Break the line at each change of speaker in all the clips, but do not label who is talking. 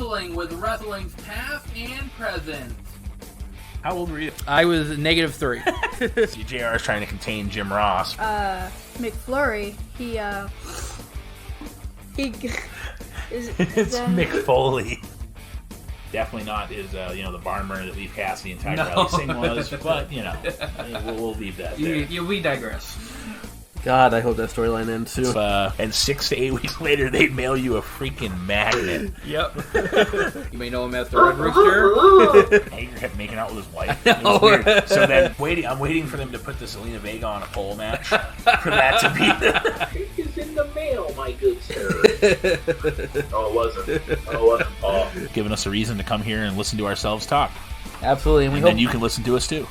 Wrestling with wrestling's past and present.
How old were you?
I was -3.
See, JR is trying to contain Jim Ross.
McFlurry,
It's Mick Foley. Definitely not his, the barn burner that Leif Cassidy and Tiger Rally Singh was, but, we'll leave that there.
We digress.
God, I hope that storyline ends soon.
And 6 to 8 weeks later, they mail you a freaking magnet.
Yep. You may know him as the Red Rooster.
Hager kept making out with his wife. It was weird. So then, I'm waiting for them to put the Zelina Vega on a pole match for that to be the... It is in the mail, my good sir. Oh, it wasn't Paul. Giving us a reason to come here and listen to ourselves talk.
Absolutely.
And then you can listen to us, too.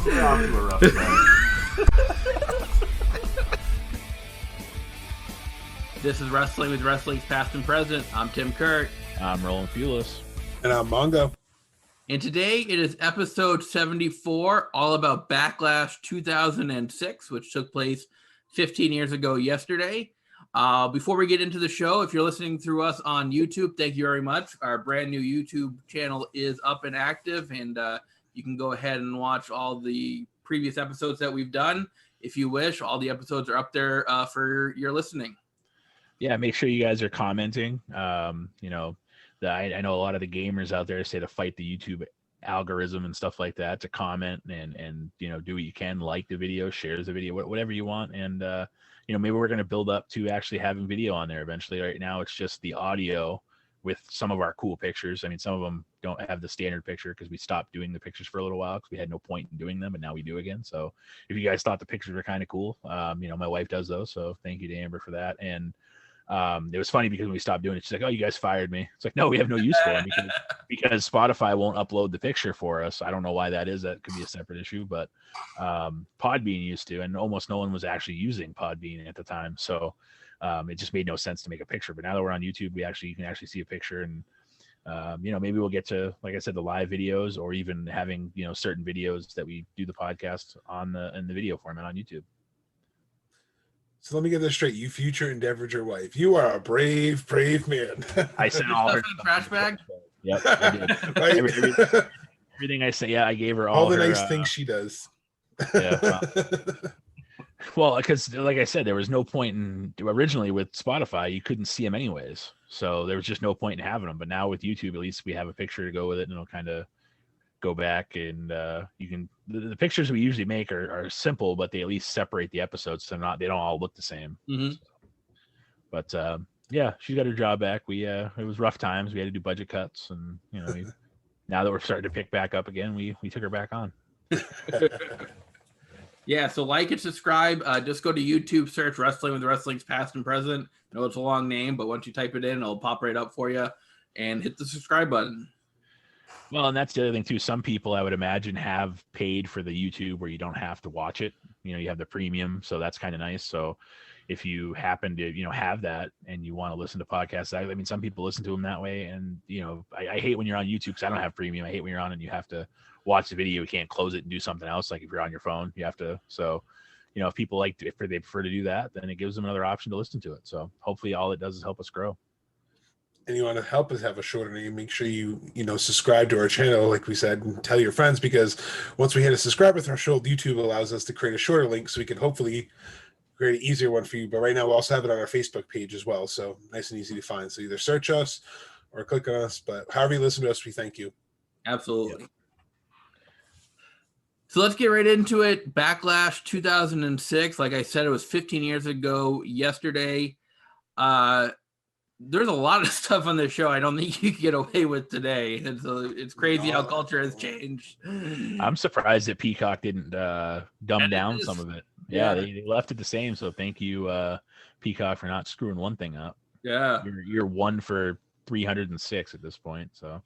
We're off to a rough start.
This is Wrestling with Wrestling's Past and Present. I'm Tim Kurt.
I'm Roland Fulis.
And I'm Mongo.
And today it is episode 74, all about Backlash 2006, which took place 15 years ago yesterday. Before we get into the show, if you're listening through us on YouTube, thank you very much. Our brand new YouTube channel is up and active, and you can go ahead and watch all the previous episodes that we've done. If you wish, all the episodes are up there for your listening.
Yeah, make sure you guys are commenting. I know a lot of the gamers out there say to fight the YouTube algorithm and stuff like that, to comment and do what you can, like the video, share the video, whatever you want. And, maybe we're going to build up to actually having video on there eventually. Right now, it's just the audio with some of our cool pictures. I mean, some of them don't have the standard picture because we stopped doing the pictures for a little while because we had no point in doing them, but now we do again. So if you guys thought the pictures were kind of cool, my wife does those. So thank you to Amber for that. And it was funny because when we stopped doing it, she's like, "Oh, you guys fired me." It's like, no, we have no use for them because Spotify won't upload the picture for us. I don't know why that is. That could be a separate issue, but Podbean used to, and almost no one was actually using Podbean at the time. So it just made no sense to make a picture. But now that we're on YouTube, you can actually see a picture, and maybe we'll get to, like I said, the live videos, or even having certain videos that we do the podcast in the video format on YouTube.
So let me get this straight. You future endeavored your wife. You are a brave man.
I sent all her
trash bag.
Yep, I did.
Right?
Everything I say, I gave her
all the
her,
nice things she does.
Yeah. Well, because like I said, there was no point originally with Spotify, you couldn't see them anyways. So there was just no point in having them. But now with YouTube, at least we have a picture to go with it, and it'll kind of go back, and you can the pictures we usually make are simple, but they at lethey separate the episodes, so they don't all look the same.
Mm-hmm.
So, but yeah, she got her job back. It was rough times. We had to do budget cuts, and now that we're starting to pick back up again, we took her back on.
Yeah, so like and subscribe. Just go to YouTube, search Wrestling with Wrestling's Past and Present. I know it's a long name, but once you type it in, it'll pop right up for you, and hit the subscribe button.
Well, and that's the other thing too. Some people, I would imagine, have paid for the YouTube where you don't have to watch it. You have the premium, so that's kind of nice. So if you happen to, have that and you want to listen to podcasts, I mean, some people listen to them that way. And, I hate when you're on YouTube because I don't have premium. I hate when you're on and you have to watch the video. You can't close it and do something else. Like if you're on your phone, you have to. So, if people if they prefer to do that, then it gives them another option to listen to it. So hopefully all it does is help us grow.
And you want to help us have a shorter name, make sure you subscribe to our channel, like we said, and tell your friends, because once we hit a subscriber threshold, YouTube allows us to create a shorter link so we can hopefully create an easier one for you. But right now we also have it on our Facebook page as well, so nice and easy to find. So either search us or click on us, but however you listen to us, we thank you.
Absolutely.
Yep.
So let's get right into it. Backlash 2006. Like I said, it was 15 years ago yesterday. There's a lot of stuff on this show I don't think you can get away with today. It's crazy how culture has changed.
I'm surprised that Peacock didn't dumb down some of it. Yeah, they left it the same. So thank you, Peacock, for not screwing one thing up.
Yeah.
You're 1 for 306 at this point. So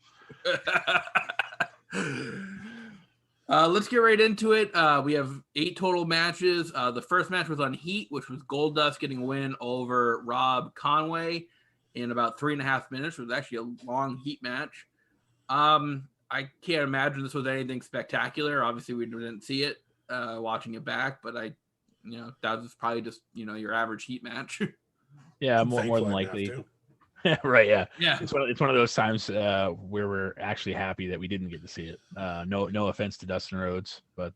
let's get right into it. We have 8 total matches. The first match was on Heat, which was Goldust getting a win over Rob Conway in about 3.5 minutes. It was actually a long Heat match. I can't imagine this was anything spectacular. Obviously, we didn't see it watching it back, but that was probably just your average Heat match.
Yeah,
I'm
more
thankful
than
I didn't
likely.
have to.
Right, yeah.
Yeah.
It's one of those times where we're actually happy that we didn't get to see it. No offense to Dustin Rhodes, but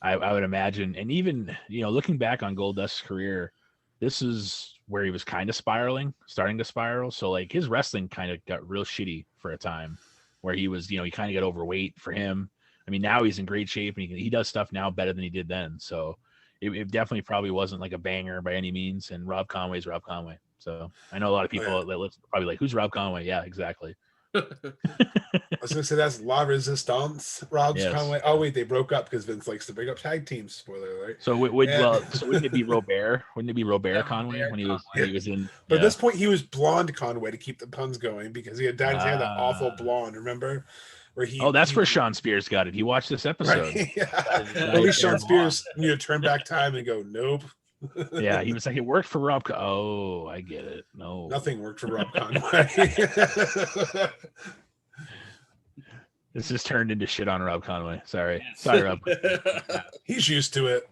I would imagine, and even looking back on Goldust's career, this is where he was kind of starting to spiral. So like his wrestling kind of got real shitty for a time, where he was he kind of got overweight for him. I mean, now he's in great shape and he does stuff now better than he did then. So it definitely probably wasn't like a banger by any means. And Rob Conway's Rob Conway. So I know a lot of people that listen probably like, who's Rob Conway? Yeah, exactly.
I was gonna say that's La Resistance, Rob's Conway. Oh wait, they broke up because Vince likes to bring up tag teams. Spoiler alert.
So wouldn't it be Robert? Wouldn't it be Robert Conway when he was in?
But at this point, he was blonde Conway to keep the puns going because he had dyed his hair that awful blonde. Remember? Where he? That's
where Sean Spears got it. He watched this episode.
Right? Yeah. At least Sean Spears turn back time and go, nope.
Yeah, he was like, it worked for Rob. Oh, I get it. No,
nothing worked for Rob Conway.
This just turned into shit on Rob Conway. Sorry, Rob.
He's used to it.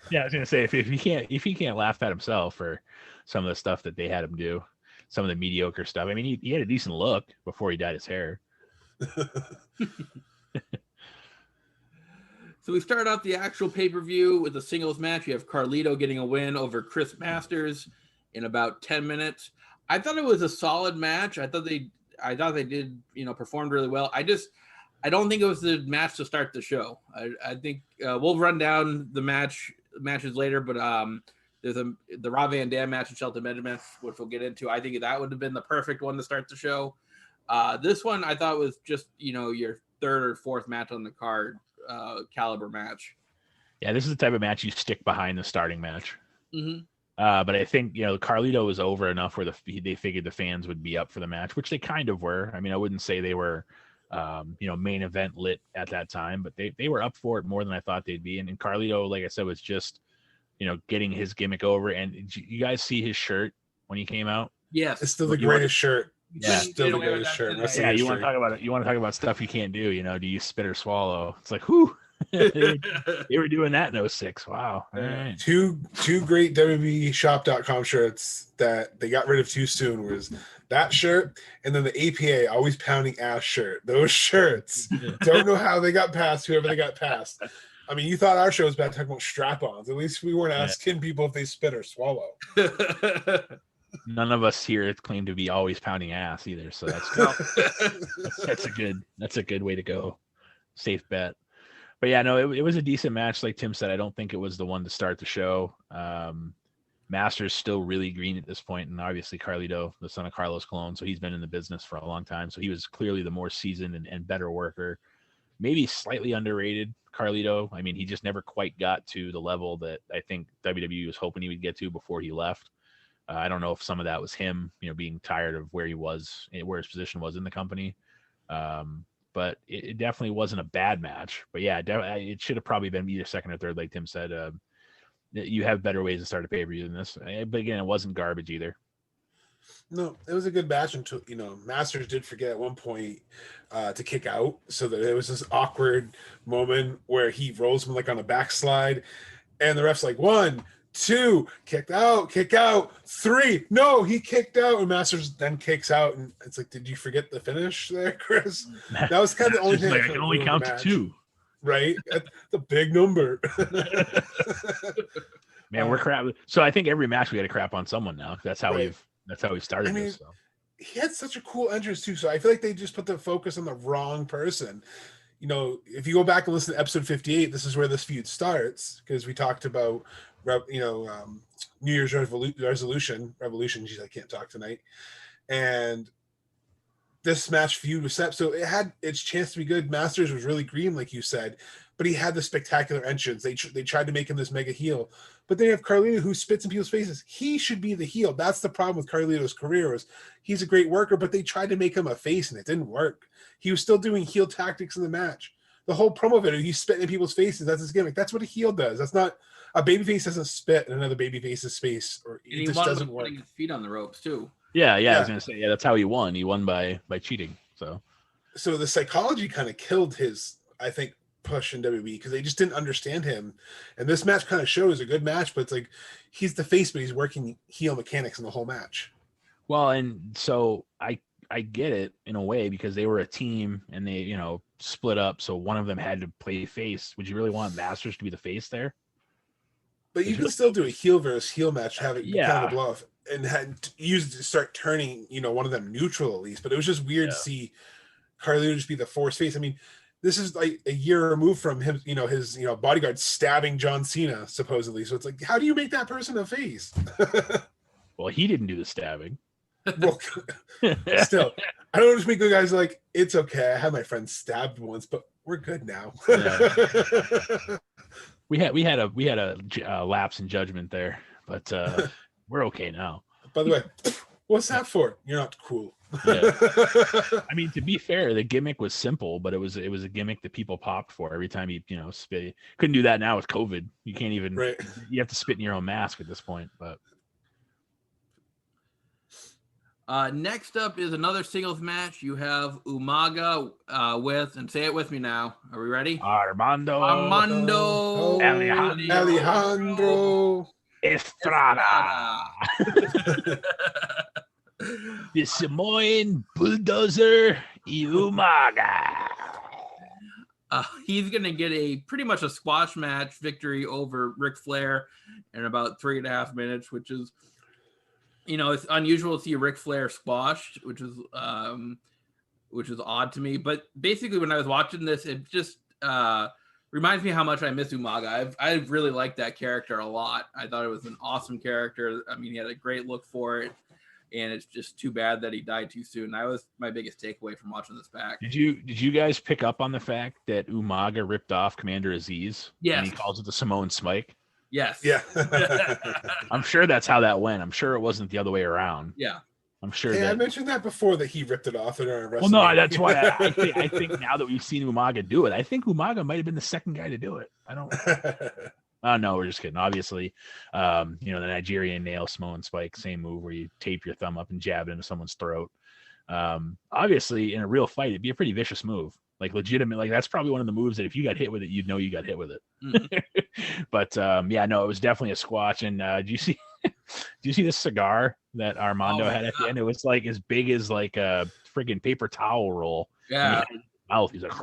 Yeah, I was gonna say if he can't laugh at himself for some of the stuff that they had him do, some of the mediocre stuff. I mean, he had a decent look before he dyed his hair.
So we start out the actual pay-per-view with a singles match. You have Carlito getting a win over Chris Masters in about 10 minutes. I thought it was a solid match. I thought they did, performed really well. I don't think it was the match to start the show. I think we'll run down the matches later, but there's the Rob Van Dam match and Shelton Benjamin, which we'll get into. I think that would have been the perfect one to start the show. This one I thought was just, your third or fourth match on the card. Caliber match.
Yeah, this is the type of match you stick behind the starting match.
Mm-hmm.
But I think Carlito was over enough where they figured the fans would be up for the match, which they kind of were. I mean, I wouldn't say they were main event lit at that time, but they were up for it more than I thought they'd be. And Carlito, like I said, was just getting his gimmick over. And did you guys see his shirt when he came out?
Yes,
it's still the greatest shirt.
Yeah,
still the greatest shirt.
Yeah, you want to talk about it? You want to talk about stuff you can't do? Do you spit or swallow? It's like, whoo. they were doing that in 06. Wow. All right.
Two great WWEshop.com shirts that they got rid of too soon was that shirt and then the APA always pounding ass shirt. Those shirts. Don't know how they got past whoever they got past. I mean, you thought our show was bad talking about strap-ons. At least we weren't asking people if they spit or swallow.
None of us here claim to be always pounding ass either, so that's good. That's a good way to go. Safe bet. But yeah, no, it was a decent match. Like Tim said, I don't think it was the one to start the show. Master's still really green at this point, and obviously Carlito, the son of Carlos Colon, so he's been in the business for a long time. So he was clearly the more seasoned and better worker. Maybe slightly underrated, Carlito. I mean, he just never quite got to the level that I think WWE was hoping he would get to before he left. I don't know if some of that was him, being tired of where he was, where his position was in the company. But it definitely wasn't a bad match. But yeah, it should have probably been either second or third, like Tim said. You have better ways to start a pay-per-view than this. But again, it wasn't garbage either.
No, it was a good match until, Masters did forget at one point to kick out. So that it was this awkward moment where he rolls him like on a backslide. And the ref's like, 1, 2, kick out, 3. No, he kicked out, and Masters then kicks out, and it's like, did you forget the finish there, Chris? That was kind of the only thing.
Like, I can only count to 2.
Right, that's the big number.
Man, we're crap. So I think every match we got to crap on someone now. That's how we've started this. So.
He had such a cool entrance too. So I feel like they just put the focus on the wrong person. If you go back and listen to episode 58, this is where this feud starts because we talked about. New Year's revolution. Geez, I can't talk tonight. And this match feud was set, so it had its chance to be good. Masters was really green, like you said, but he had the spectacular entrance. They tried to make him this mega heel, but they have Carlito who spits in people's faces. He should be the heel. That's the problem with Carlito's career. Was he's a great worker, but they tried to make him a face, and it didn't work. He was still doing heel tactics in the match. The whole promo video, he's spitting in people's faces. That's his gimmick. That's what a heel does. That's not. A babyface doesn't spit in another babyface's face, or it just doesn't work.
Putting his feet on the ropes too.
Yeah. I was gonna say, that's how he won. He won by cheating. So
the psychology kind of killed his, I think, push in WWE because they just didn't understand him. And this match kind of shows a good match, but it's like he's the face, but he's working heel mechanics in the whole match.
Well, and so I get it in a way because they were a team and they, you know, split up. So one of them had to play face. Would you really want Masters to be the face there?
But you can still do a heel versus heel match, have it
Yeah.
kind of blow off, and had used to start turning, you know, one of them neutral at least. But it was just weird to see Carlito just be the force face. I mean, this is like a year removed from him, you know, his, you know, bodyguard stabbing John Cena supposedly. So it's like, how do you make that person a face?
Well, he didn't do the stabbing.
Well, still, I don't just make the guys like, it's okay. I had my friend stabbed once, but we're good now.
Yeah. We had a lapse in judgment there, but we're okay now.
By the way, what's that for? You're not cool.
Yeah. I mean, to be fair, the gimmick was simple, but it was a gimmick that people popped for every time you know, spit. Couldn't do that now with COVID. You can't even.
Right.
You have to spit in your own mask at this point. But
next up is another singles match. You have Umaga with, and say it with me now. Are we ready?
Armando
Alejandro
Estrada. The Samoan Bulldozer Umaga.
He's going to get pretty much a squash match victory over Ric Flair in about 3.5 minutes, which is, you know, it's unusual to see Ric Flair squashed, which is odd to me. But basically, when I was watching this, it just reminds me how much I miss Umaga. I really liked that character a lot. I thought it was an awesome character. I mean, he had a great look for it. And it's just too bad that he died too soon. That was my biggest takeaway from watching this back.
Did you guys pick up on the fact that Umaga ripped off Commander Aziz?
Yes.
And he calls it the Samoan Spike?
Yes.
Yeah.
I'm sure that's how that went. I'm sure it wasn't the other way around.
Yeah.
I'm sure.
Hey, I mentioned that before that he ripped it off in our
Well, no, that's why I think now that we've seen Umaga do it, I think Umaga might have been the second guy to do it. I don't. Oh, no, we're just kidding. Obviously, you know, the Nigerian nail Samoan Spike, same move where you tape your thumb up and jab it into someone's throat. Obviously, in a real fight, it'd be a pretty vicious move. Like legitimate, like that's probably one of the moves that if you got hit with it, you'd know you got hit with it. Mm-hmm. But yeah, no, it was definitely a squash. And do you see this cigar that Armando had at the end? It was like as big as like a friggin' paper towel roll.
Yeah.
Mouth. He's like,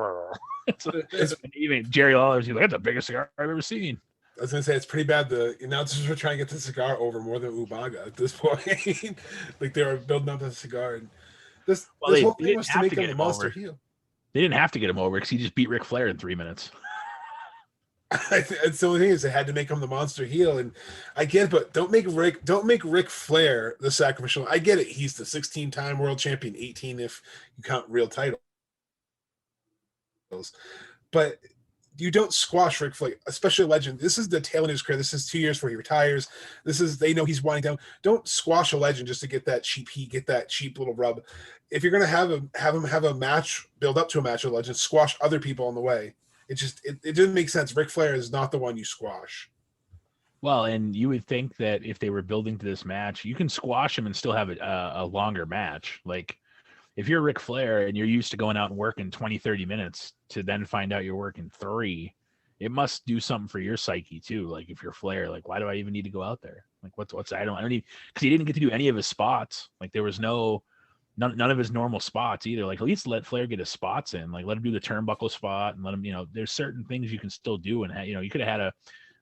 it's even Jerry Lawler's. He's like, that's the biggest cigar I've ever seen.
I was gonna say it's pretty bad. The announcers were trying to get the cigar over more than Umaga at this point. Like they were building up the cigar, and this whole thing was to make him a monster heel.
They didn't have to get him over because he just beat Ric Flair in 3 minutes.
It's the only thing is they had to make him the monster heel, and I get it, but don't make Ric Flair the sacrificial. I get it. He's the 16-time world champion, 18 if you count real titles, but you don't squash Ric Flair, especially a legend. This is the tail end of his career. This is 2 years before he retires. They know he's winding down. Don't squash a legend just to get that cheap heat, get that cheap little rub. If you're gonna have him have a match, build up to a match with a legend, squash other people on the way. It didn't make sense. Ric Flair is not the one you squash.
Well, and you would think that if they were building to this match, you can squash him and still have a longer match. Like if you're Ric Flair and you're used to going out and working 20, 30 minutes to then find out you're working 3, it must do something for your psyche too. Like if you're Flair, like, why do I even need to go out there? Like what's, I don't need, cause he didn't get to do any of his spots. Like there was none of his normal spots either. Like at least let Flair get his spots in, like let him do the turnbuckle spot and let him, you know, there's certain things you can still do. And you know, you could have had a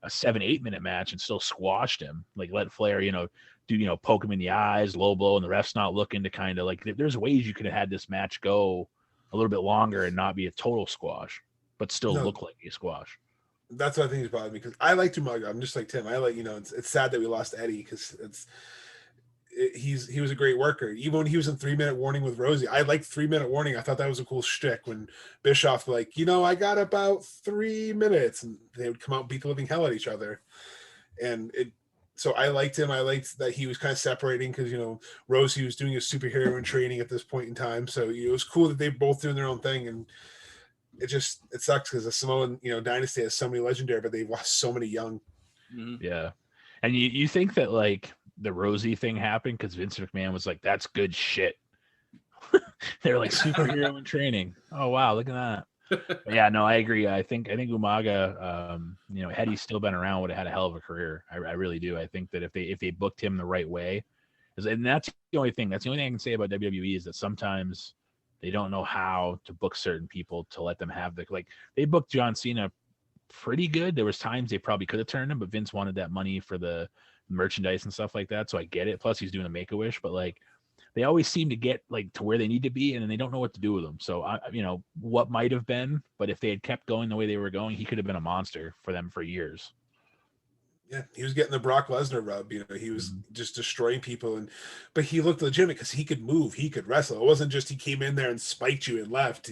7-8 minute match and still squashed him. Like let Flair, you know, do, you know, poke him in the eyes, low blow, and the ref's not looking to kind of like, there's ways you could have had this match go a little bit longer and not be a total squash, but still look like a squash.
That's what I think is bothering me because I like Umaga. I'm just like Tim. I like, you know, it's sad that we lost Eddie because he was a great worker. Even when he was in 3-minute warning with Rosie, I liked 3-minute warning. I thought that was a cool shtick when Bischoff like, you know, I got about 3 minutes, and they would come out and beat the living hell at each other. And so I liked him. I liked that he was kind of separating because, you know, Rosie was doing his superhero in training at this point in time. So it was cool that they both doing their own thing. And it sucks because the Samoan, you know, dynasty has so many legendary, but they've lost so many young.
Yeah. And you think that like the Rosie thing happened because Vince McMahon was like, that's good shit. They're like superhero in training. Oh, wow. Look at that. Yeah, no, I agree. I think Umaga, had he still been around, would have had a hell of a career. I really do. I think that if they booked him the right way, and that's the only thing. That's the only thing I can say about WWE is that sometimes they don't know how to book certain people to let them have they booked John Cena pretty good. There was times they probably could have turned him, but Vince wanted that money for the merchandise and stuff like that. So I get it. Plus he's doing a Make-A-Wish, but they always seem to get to where they need to be, and then they don't know what to do with them. So what might have been, but if they had kept going the way they were going, he could have been a monster for them for years.
Yeah, he was getting the Brock Lesnar rub. He was just destroying people, but he looked legitimate because he could move, he could wrestle. It wasn't just he came in there and spiked you and left.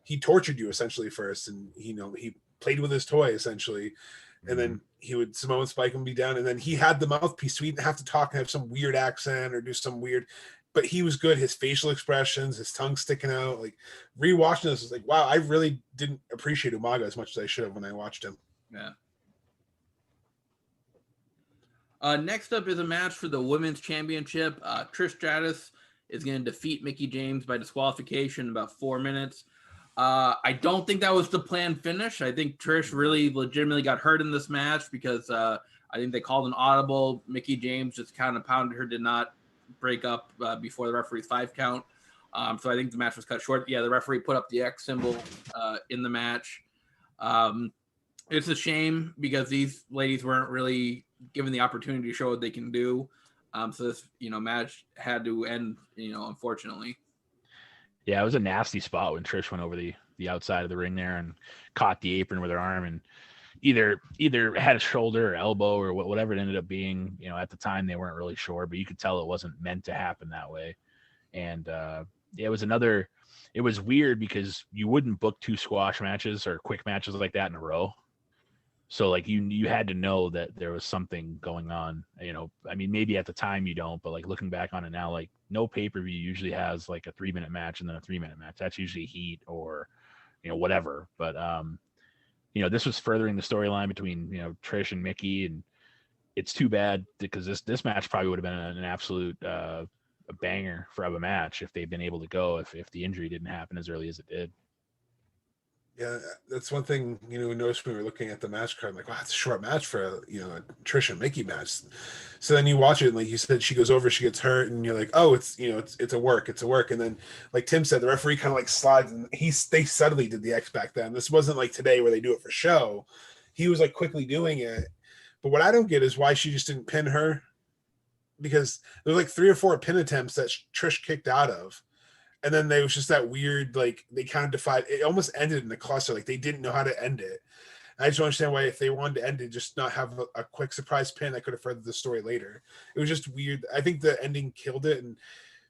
He tortured you essentially first, and he played with his toy essentially, and then he would Samoan spike him, be down, and then he had the mouthpiece, so he didn't have to talk and have some weird accent or do some weird. But he was good. His facial expressions, his tongue sticking out. Rewatching this was like, wow, I really didn't appreciate Umaga as much as I should have when I watched him.
Yeah. Next up is a match for the Women's Championship. Trish Stratus is going to defeat Mickie James by disqualification in about 4 minutes. I don't think that was the planned finish. I think Trish really legitimately got hurt in this match because I think they called an audible. Mickie James just kind of pounded her, did not break up before the referee's 5 count. So I think the match was cut short. Yeah, the referee put up the X symbol in the match. It's a shame because these ladies weren't really given the opportunity to show what they can do. So this, match had to end, unfortunately.
Yeah, it was a nasty spot when Trish went over the outside of the ring there and caught the apron with her arm and either had a shoulder or elbow or whatever it ended up being. At the time they weren't really sure, but you could tell it wasn't meant to happen that way. And it was weird because you wouldn't book 2 squash matches or quick matches like that in a row. So you had to know that there was something going on. Maybe at the time you don't, but looking back on it now, no pay-per-view usually has a 3-minute match and then a 3-minute match. That's usually heat or whatever. But this was furthering the storyline between Trish and Mickie, and it's too bad because this match probably would have been an absolute a banger of a match if they'd been able to go if the injury didn't happen as early as it did.
Yeah, that's one thing, we noticed when we were looking at the match card. I'm like, wow, it's a short match for a Trish and Mickie match. So then you watch it, and like you said, she goes over, she gets hurt, and you're like, oh, it's a work. And then, like Tim said, the referee kind of slides, and they subtly did the X back then. This wasn't like today where they do it for show. He was quickly doing it. But what I don't get is why she just didn't pin her, because there were 3 or 4 pin attempts that Trish kicked out of. And then there was just that weird, they kind of defied. It almost ended in a cluster. They didn't know how to end it. I just don't understand why, if they wanted to end it, just not have a quick surprise pin that could have furthered the story later. It was just weird. I think the ending killed it, and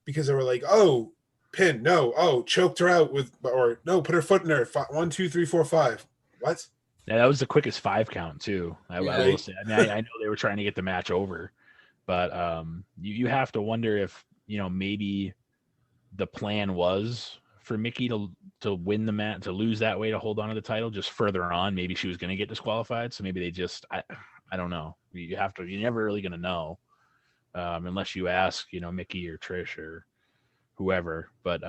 because they were like, oh, pin, no, oh, choked her out or no, put her foot in her. 1, 2, 3, 4, 5. What?
Yeah, that was the quickest 5 count too. I will say. I know they were trying to get the match over, but you have to wonder if maybe the plan was for Mickie to win the match, to lose that way, to hold on to the title. Just further on, maybe she was going to get disqualified, so maybe they just I don't know. You're never really going to know unless you ask Mickie or Trish or whoever. But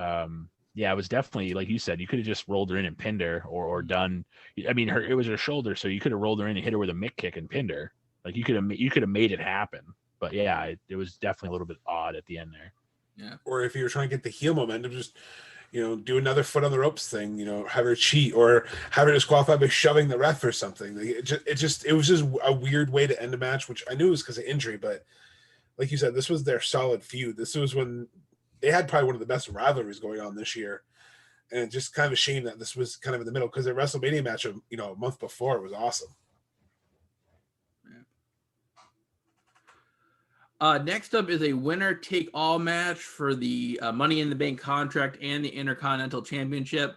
yeah, it was definitely, like you said, you could have just rolled her in and pinned her or done. It was her shoulder, so you could have rolled her in and hit her with a Mick kick and pinned her. You could have made it happen. But yeah, it was definitely a little bit odd at the end there.
Yeah.
Or if you were trying to get the heel momentum, just do another foot on the ropes thing. Have her cheat or have her disqualified by shoving the ref or something. It was just a weird way to end a match, which I knew was because of injury, but like you said, this was their solid feud. This was when they had probably one of the best rivalries going on this year, and just kind of a shame that this was kind of in the middle, because their WrestleMania match of a month before was awesome.
Next up is a winner-take-all match for the Money in the Bank contract and the Intercontinental Championship.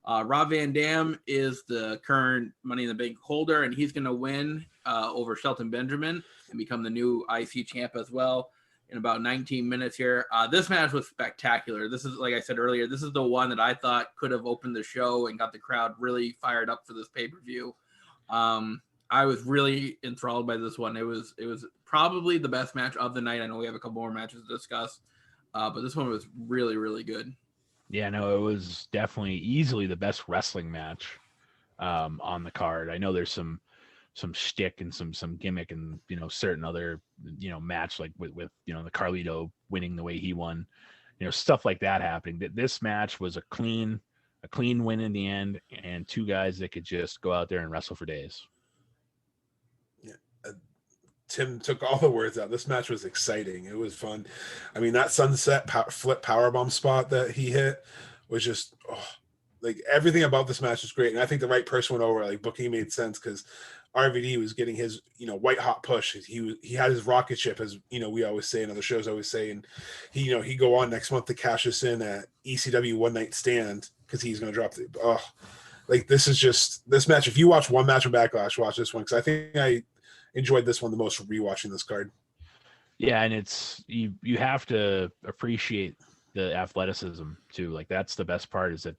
Rob Van Dam is the current Money in the Bank holder, and he's going to win over Shelton Benjamin and become the new IC champ as well in about 19 minutes here. This match was spectacular. This is, like I said earlier, this is the one that I thought could have opened the show and got the crowd really fired up for this pay-per-view. I was really enthralled by this one. It was probably the best match of the night. I know we have a couple more matches to discuss, but this one was really, really good.
Yeah, no, it was definitely easily the best wrestling match on the card. I know there's some shtick and some gimmick and certain other match like with the Carlito winning the way he won, stuff like that happening. That this match was a clean win in the end, and two guys that could just go out there and wrestle for days.
Yeah. Tim took all the words out. This match was exciting. It was fun. I mean, that sunset flip powerbomb spot that he hit was just like everything about this match was great. And I think the right person went over. Like booking made sense because RVD was getting his white hot push. He had his rocket ship, as we always say, and other shows always say, and he go on next month to cash us in at ECW One Night Stand because he's going to drop like this is just this match. If you watch one match of Backlash, watch this one because I think I enjoyed this one the most rewatching this card.
Yeah, and it's you have to appreciate the athleticism too. Like that's the best part is that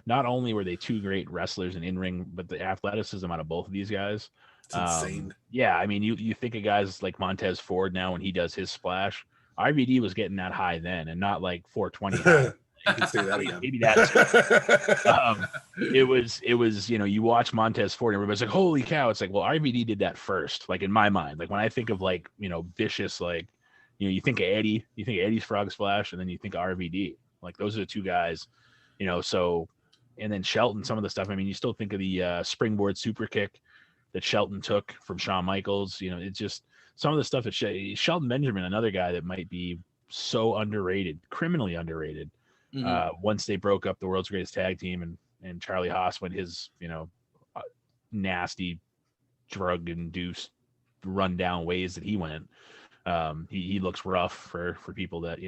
not only were they two great wrestlers and in-ring, but the athleticism out of both of these guys.
It's insane.
Yeah, I mean you think of guys like Montez Ford now when he does his splash. RVD was getting that high then and not like 420 high.
You can say that again.
Maybe that's it was you watch Montez Ford and everybody's like holy cow. It's like, well, RVD did that first, like in my mind. Like when I think of like vicious, like you think of Eddie, you think of Eddie's frog splash, and then you think of RVD. Like those are the two guys, so, and then Shelton, some of the stuff, I mean, you still think of the springboard super kick that Shelton took from Shawn Michaels. It's just some of the stuff that Shelton Benjamin, another guy that might be so underrated, criminally underrated. Once they broke up the world's greatest tag team and Charlie Haas went his, nasty drug induced rundown ways that he went. He looks rough for people that,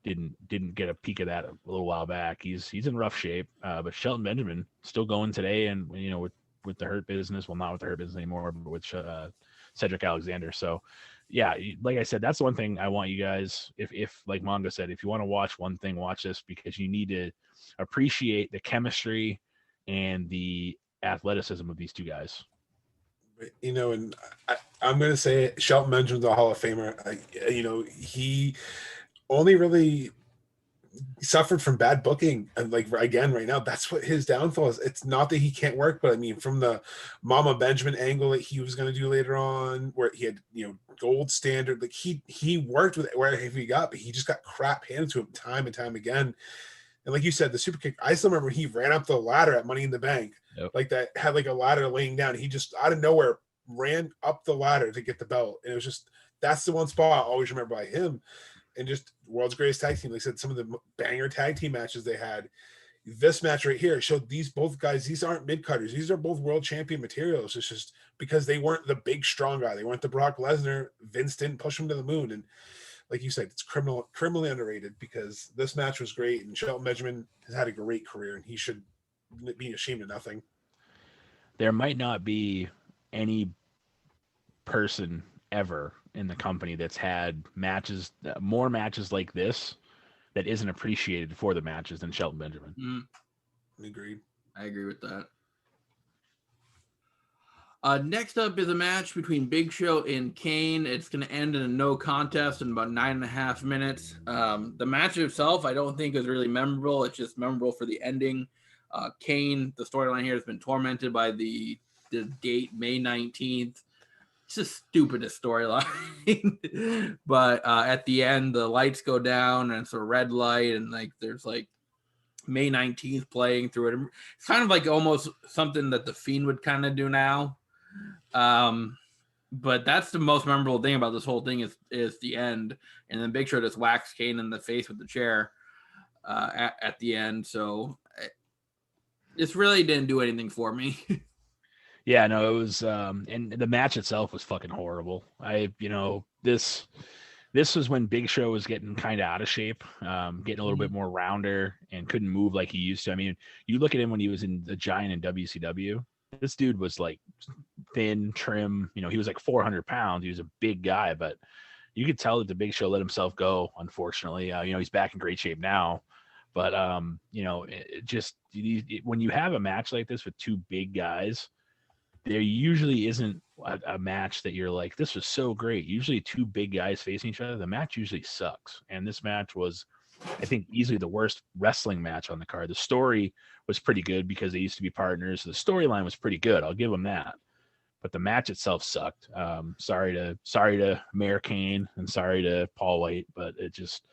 didn't get a peek of that a little while back. He's in rough shape. But Shelton Benjamin still going today. And, with the Hurt Business, well, not with the Hurt Business anymore, but with Cedric Alexander. So yeah, like I said, that's the one thing I want you guys, if like Mongo said, if you want to watch one thing, watch this because you need to appreciate the chemistry and the athleticism of these two guys.
And I'm going to say it, Shelton Benjamin's a Hall of Famer. He only really suffered from bad booking. And like, again, right now, that's what his downfall is. It's not that he can't work, but I mean, from the Mama Benjamin angle that he was going to do later on, where he had, gold standard, like he worked with wherever he got, but he just got crap handed to him time and time again. And like you said, the super kick, I still remember he ran up the ladder at Money in the Bank. Yep. Like that had like a ladder laying down. He just out of nowhere ran up the ladder to get the belt. And it was just, that's the one spot I always remember by him. And just world's greatest tag team. Like I said, some of the banger tag team matches they had. This match right here showed these both guys, these aren't mid-cutters. These are both world champion materials. It's just because they weren't the big, strong guy. They weren't the Brock Lesnar. Vince didn't push him to the moon. And like you said, it's criminally underrated because this match was great. And Shelton Benjamin has had a great career and he should be ashamed of nothing.
There might not be any person ever in the company that's had more matches like this that isn't appreciated for the matches than Shelton Benjamin.
Agreed.
I agree with that. Next up is a match between Big Show and Kane. It's going to end in a no contest in about 9.5 minutes. The match itself, I don't think is really memorable. It's just memorable for the ending. Kane, the storyline here has been tormented by the date, May 19th. It's the stupidest storyline. But at the end, the lights go down and it's a red light and like there's like May 19th playing through it. It's kind of like almost something that the Fiend would kind of do now. But that's the most memorable thing about this whole thing is the end. And then Big Show just whacks Kane in the face with the chair at the end. So this really didn't do anything for me.
Yeah, no, it was, and the match itself was fucking horrible. This was when Big Show was getting kind of out of shape, getting a little bit more rounder and couldn't move like he used to. I mean, you look at him when he was in the Giant in WCW, this dude was like thin, trim, he was like 400 pounds. He was a big guy, but you could tell that the Big Show let himself go, unfortunately. He's back in great shape now. But, when you have a match like this with two big guys, there usually isn't a match that you're like, this was so great. Usually two big guys facing each other, the match usually sucks. And this match was I think easily the worst wrestling match on the card. The story was pretty good because they used to be partners. The storyline was pretty good. I'll give them that. But the match itself sucked. Sorry to Mayor Kane and sorry to Paul White, but it just,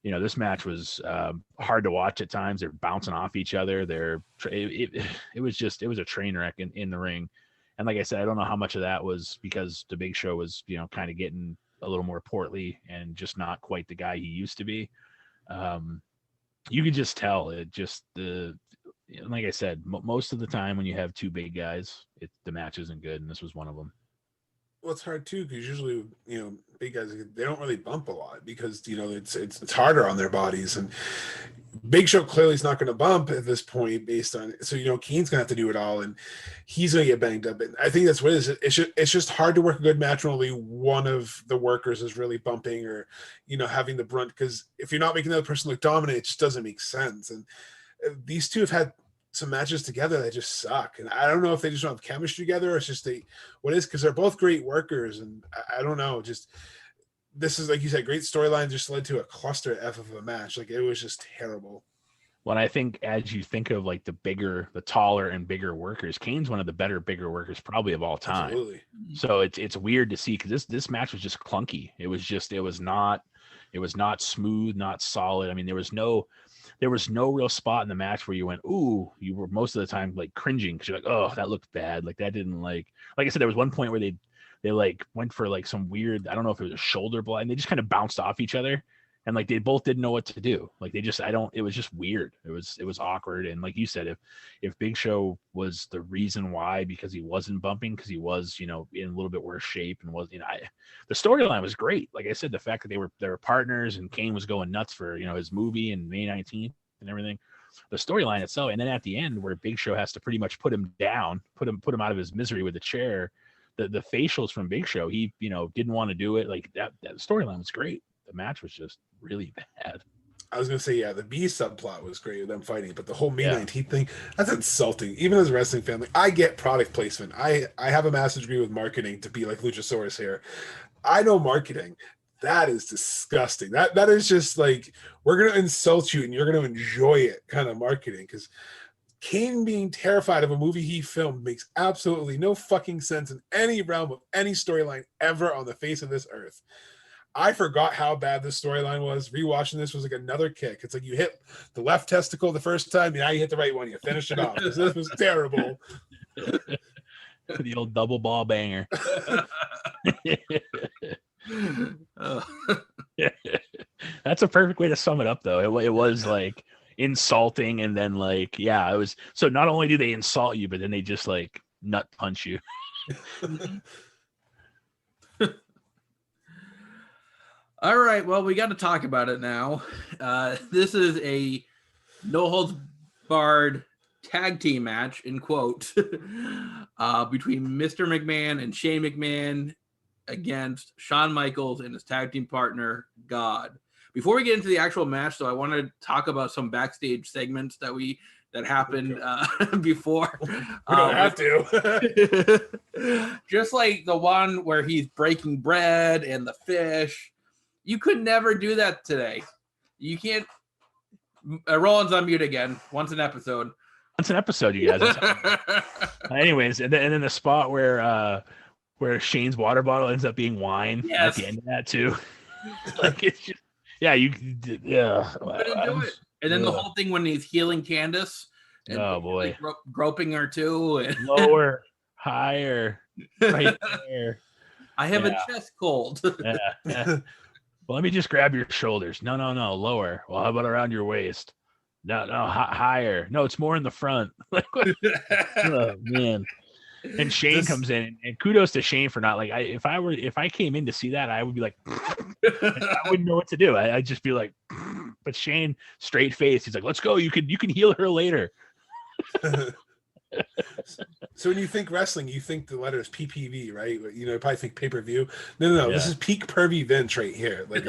this match was hard to watch at times. They're bouncing off each other. It was a train wreck in the ring. And like I said, I don't know how much of that was because the Big Show was, kind of getting a little more portly and just not quite the guy he used to be. You could just tell like I said, most of the time when you have two big guys, the match isn't good, and this was one of them.
Well, it's hard too because usually, big guys, they don't really bump a lot because it's harder on their bodies, and Big Show clearly is not going to bump at this point based on it. So Kane's going to have to do it all, and he's going to get banged up. And I think that's what it is. It's just hard to work a good match when only one of the workers is really bumping or having the brunt, because if you're not making the other person look dominant, it just doesn't make sense. And these two have had some matches together that just suck, and I don't know if they just don't have chemistry together or it's just because they're both great workers, and I don't know, just this is, like you said, great storyline just led to a cluster F of a match. Like, it was just terrible.
Well, I think as you think of like the taller and bigger workers, Kane's one of the bigger workers probably of all time.
Absolutely.
So it's weird to see because this match was just clunky. It was not smooth, not solid. I mean, there was no real spot in the match where you went, ooh, you were most of the time like cringing because you're like, oh, that looked bad. Like that didn't like I said, there was one point where they like went for like some weird, I don't know if it was a shoulder blow, and they just kind of bounced off each other. And like they both didn't know what to do. Like it was just weird. It was awkward. And like you said, if Big Show was the reason why, because he wasn't bumping, because he was, in a little bit worse shape and was, the storyline was great. Like I said, the fact that they were partners and Kane was going nuts for, his movie and May 19th and everything, the storyline itself. And then at the end where Big Show has to pretty much put him down, put him out of his misery with the chair, the facials from Big Show, he, didn't want to do it. Like that storyline was great. The match was just really bad.
I was going to say, yeah, the B subplot was great with them fighting, but the whole May 19th thing, that's insulting. Even as a wrestling fan, I get product placement. I have a master's degree with marketing to be like Luchasaurus here. I know marketing. That is disgusting. That is just like, we're going to insult you and you're going to enjoy it kind of marketing, because Kane being terrified of a movie he filmed makes absolutely no fucking sense in any realm of any storyline ever on the face of this earth. I forgot how bad this storyline was. Rewatching this was like another kick. It's like you hit the left testicle the first time, now you hit the right one. You finish it off. This was terrible.
The old double ball banger. That's a perfect way to sum it up, though. It was like insulting, and then like, it was. So not only do they insult you, but then they just like nut punch you.
All right, well, we got to talk about it now. This is a no-holds-barred tag team match, in quote, between Mr. McMahon and Shane McMahon against Shawn Michaels and his tag team partner, God. Before we get into the actual match, though, I want to talk about some backstage segments that happened before.
We don't have to.
Just like the one where he's breaking bread and the fish. You could never do that today. You can't. Roland's on mute again. Once an episode,
you guys. Anyways, and then the spot where Shane's water bottle ends up being wine at the end of that too. Like it's just, couldn't do
it. And then the whole thing when he's healing Candace. And
boy,
groping her too. And
lower, higher, right there.
I have a chest cold.
Yeah. Well, let me just grab your shoulders. No, lower. Well, how about around your waist? No, higher. No, it's more in the front. Like, oh man. And Shane comes in, and kudos to Shane for not like. If I came in to see that, I would be like, I wouldn't know what to do. I'd just be like, but Shane, straight face. He's like, let's go. You can heal her later.
So when you think wrestling, you think the letters PPV, right? You probably think pay-per-view. No. This is peak pervy Vince right here. Like,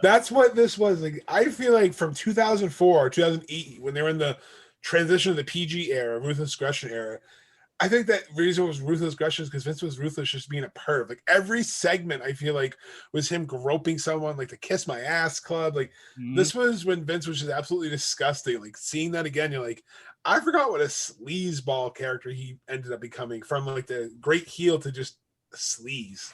that's what this was. Like, I feel like from 2004 or 2008, when they were in the transition of the PG era, ruthless aggression era, I think that reason was ruthless aggression because Vince was ruthless just being a perv. Like every segment, I feel like was him groping someone, like the Kiss My Ass Club. Like this was when Vince was just absolutely disgusting. Like seeing that again, you're like, I forgot what a sleazeball character he ended up becoming from like the great heel to just a sleaze.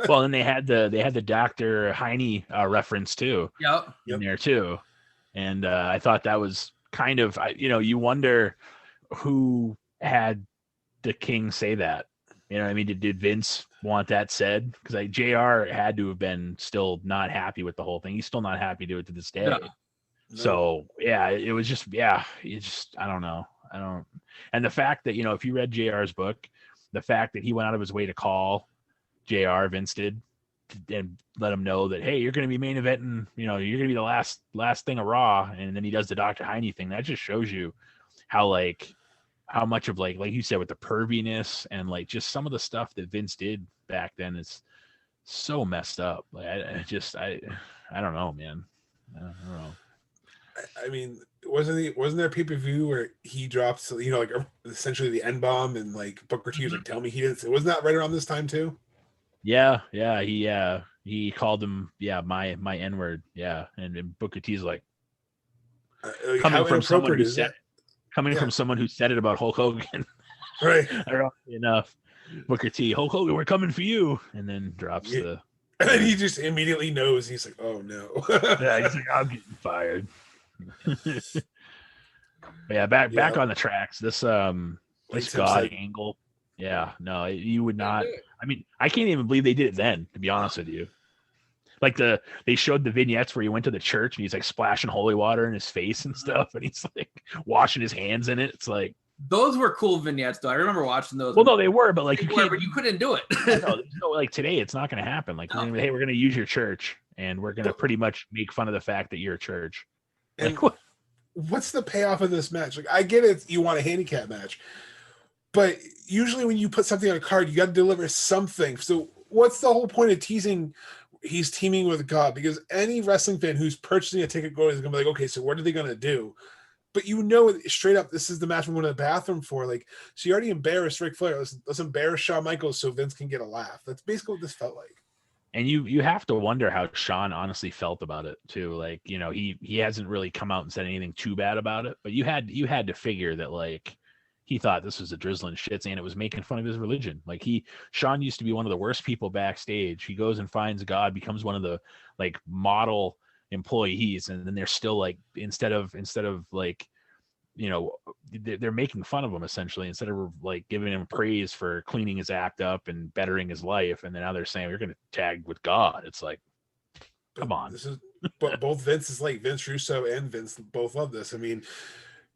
Well, and they had the Dr. Heine reference too.
Yep.
In there too, and I thought that was kind of you wonder who had the King say that. You know what I mean? Did Vince want that said? Because like JR had to have been still not happy with the whole thing. He's still not happy to it to this day.
No.
So yeah, it was just I don't know. And the fact that if you read JR's book, the fact that he went out of his way to call JR, Vince did, and let him know that, hey, you're going to be main eventing, you're going to be the last thing of Raw, and then he does the Dr. Heine thing. That just shows you how much of like you said with the perviness and like just some of the stuff that Vince did back then is so messed up. Like I don't know, man. I don't know.
I mean, wasn't there a pay-per-view where he drops, like essentially the N-bomb and like Booker T was like, tell me he didn't. Wasn't that right around this time too?
Yeah. He called him, my N-word. Yeah. And Booker T's like, coming from someone who said it about Hulk Hogan.
Right.
Ironically enough, Booker T, Hulk Hogan, we're coming for you. And then drops
and then he just immediately knows. He's like, oh no.
Yeah, he's like, I'm getting fired. Back on the tracks. This God angle. Yeah, no, you would not. I mean, I can't even believe they did it then, to be honest with you. Like they showed the vignettes where he went to the church and he's like splashing holy water in his face and stuff, and he's like washing his hands in it. It's like
those were cool vignettes, though. I remember watching those.
Well, no, they were, but like you
couldn't do it.
No, like today, it's not going to happen. Like, we're going to use your church, and we're going to pretty much make fun of the fact that you're a church.
And like, what's the payoff of this match? Like, I get it, you want a handicap match, but usually when you put something on a card, you got to deliver something. So, what's the whole point of teasing? He's teaming with God, because any wrestling fan who's purchasing a ticket going is going to be like, okay, so what are they going to do? But straight up, this is the match we went to the bathroom for. Like, so you already embarrassed Ric Flair. Let's embarrass Shawn Michaels so Vince can get a laugh. That's basically what this felt like.
And you have to wonder how Shawn honestly felt about it too. Like, he hasn't really come out and said anything too bad about it, but you had to figure that like he thought this was a drizzling shits and it was making fun of his religion. Like Shawn used to be one of the worst people backstage. He goes and finds God, becomes one of the like model employees, and then they're still like instead of like they're making fun of him essentially, instead of like giving him praise for cleaning his act up and bettering his life, and then now they're saying we're going to tag with God. It's like, come on.
This is but both Vince Russo and Vince both love this. I mean,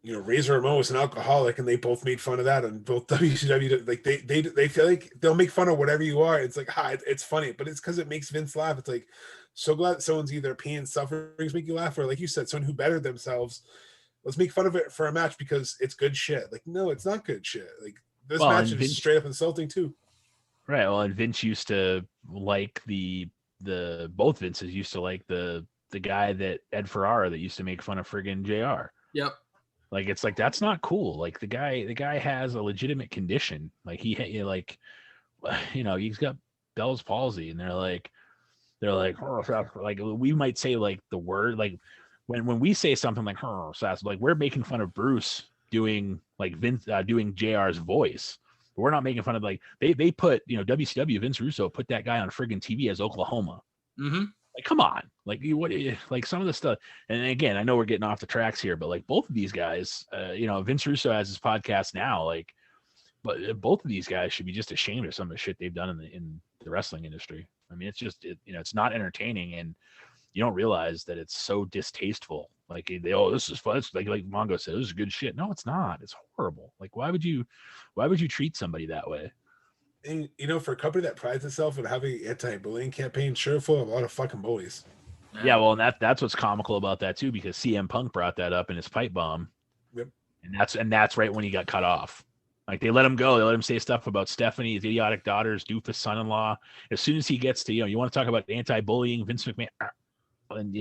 Razor Ramon was an alcoholic, and they both made fun of that, and both WCW, like they feel like they'll make fun of whatever you are. It's like, it's funny, but it's because it makes Vince laugh. It's like, so glad that someone's either pain and sufferings make you laugh, or like you said, someone who bettered themselves. Let's make fun of it for a match because it's good shit. Like, no, it's not good shit. Like, this match is straight up insulting too.
Right. Well, and Vince used to like both Vinces used to like the guy that Ed Ferrara that used to make fun of friggin' JR.
Yep.
Like, it's like, that's not cool. Like, the guy has a legitimate condition. Like, he's got Bell's palsy, and they're like, oh, like we might say like the word, like when we say something like, oh, like we're making fun of Bruce doing like Vince, doing JR's voice. But we're not making fun of, like, they put, WCW, Vince Russo put that guy on friggin' TV as Oklahoma.
Mm-hmm.
Like, come on, like like some of the stuff. And again, I know we're getting off the tracks here, but like both of these guys, Vince Russo has his podcast now, like, but both of these guys should be just ashamed of some of the shit they've done in the wrestling industry. I mean, it's just, it's not entertaining, and you don't realize that it's so distasteful. Like, this is fun. It's like Mongo said, this is good shit. No, it's not. It's horrible. Like, why would you treat somebody that way?
And for a company that prides itself on having an anti-bullying campaign, sure full of a lot of fucking bullies.
Yeah, well, and that's what's comical about that too, because CM Punk brought that up in his pipe bomb.
Yep.
And that's right when he got cut off. Like, they let him go. They let him say stuff about Stephanie, his idiotic daughter's doofus son-in-law. As soon as he gets to, you want to talk about anti-bullying, Vince McMahon, and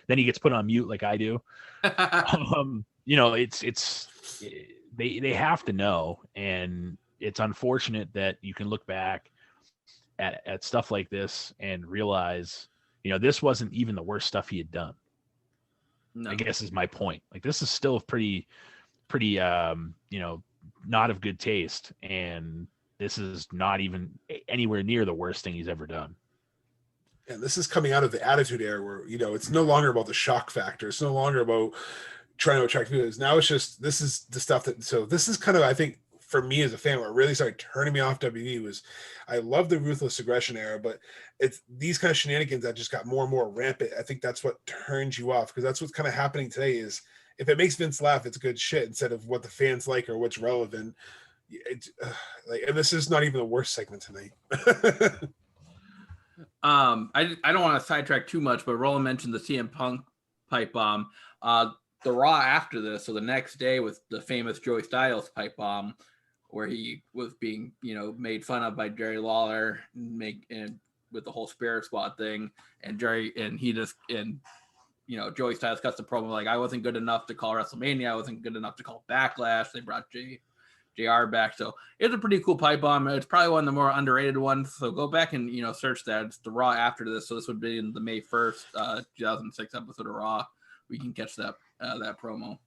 then he gets put on mute like I do. They have to know, and it's unfortunate that you can look back at stuff like this and realize, this wasn't even the worst stuff he had done.
No.
I guess is my point. Like, this is still pretty, not of good taste. And this is not even anywhere near the worst thing he's ever done.
And this is coming out of the Attitude Era where, it's no longer about the shock factor. It's no longer about trying to attract viewers. Now it's just, this is the stuff so this is kind of, I think, for me as a fan, what really started turning me off WWE was, I love the Ruthless Aggression era, but it's these kind of shenanigans that just got more and more rampant. I think that's what turns you off, because that's what's kind of happening today is, if it makes Vince laugh, it's good shit instead of what the fans like or what's relevant. And this is not even the worst segment tonight.
I don't want to sidetrack too much, but Roland mentioned the CM Punk pipe bomb. The Raw after this, so the next day, was the famous Joey Styles pipe bomb, where he was being, made fun of by Jerry Lawler, and with the whole Spirit Squad thing, and Joey Styles cuts the promo like, I wasn't good enough to call WrestleMania, I wasn't good enough to call Backlash. They brought JR back, so it's a pretty cool pipe bomb. It's probably one of the more underrated ones. So go back and search that. It's the Raw after this, so this would be in the May 1st, 2006 episode of Raw. We can catch that promo.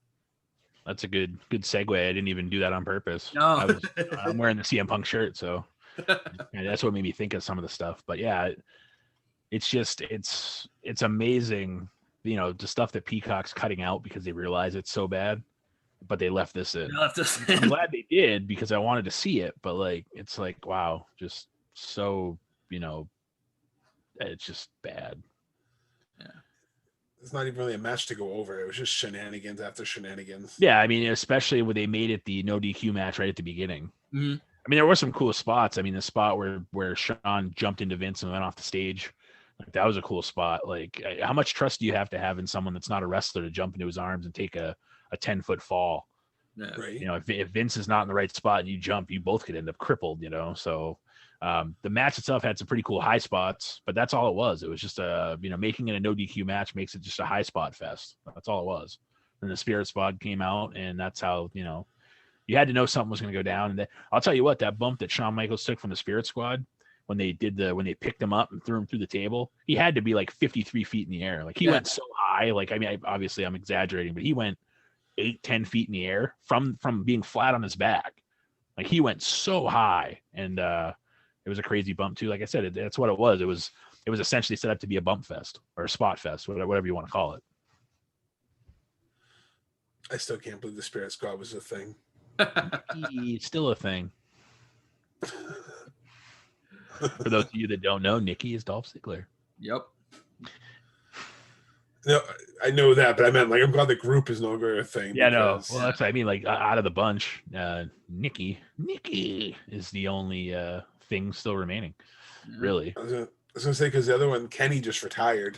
That's a good segue. I didn't even do that on purpose.
No.
I'm wearing the CM Punk shirt, so that's what made me think of some of the stuff. But yeah, it's just it's amazing, the stuff that Peacock's cutting out because they realize it's so bad, but they left this in. I'm glad they did, because I wanted to see it, but it's wow, just so it's just bad.
It's not even really a match to go over. It was just shenanigans after shenanigans.
Yeah, I mean, especially when they made it the no DQ match right at the beginning.
Mm-hmm.
I mean, there were some cool spots. I mean, the spot where Shawn jumped into Vince and went off the stage, that was a cool spot. How much trust do you have to have in someone that's not a wrestler to jump into his arms and take a 10-foot fall?
Yeah.
Right.
If Vince is not in the right spot and you jump, you both could end up crippled. So the match itself had some pretty cool high spots, but that's all it was. It was just making it a no DQ match makes it just a high spot fest. That's all it was. Then the Spirit Squad came out, and that's how you had to know something was going to go down. And I'll tell you what, that bump that Shawn Michaels took from the Spirit Squad when they picked him up and threw him through the table, he had to be 53 feet in the air. He went so high. Obviously I'm exaggerating, but he went 8-10 feet in the air from being flat on his back. He went so high, and it was a crazy bump too. Like I said, that's what it was. It was essentially set up to be a bump fest or a spot fest, whatever you want to call it.
I still can't believe the Spirit Squad was a thing.
It's still a thing. For those of you that don't know, Nikki is Dolph Ziggler.
Yep.
No, I know that, but I meant I'm glad the group is no longer a thing.
Yeah, because... no. Well, that's what I mean. Out of the bunch, Nikki is the only thing still remaining. Really.
I was gonna say, because the other one, Kenny, just retired.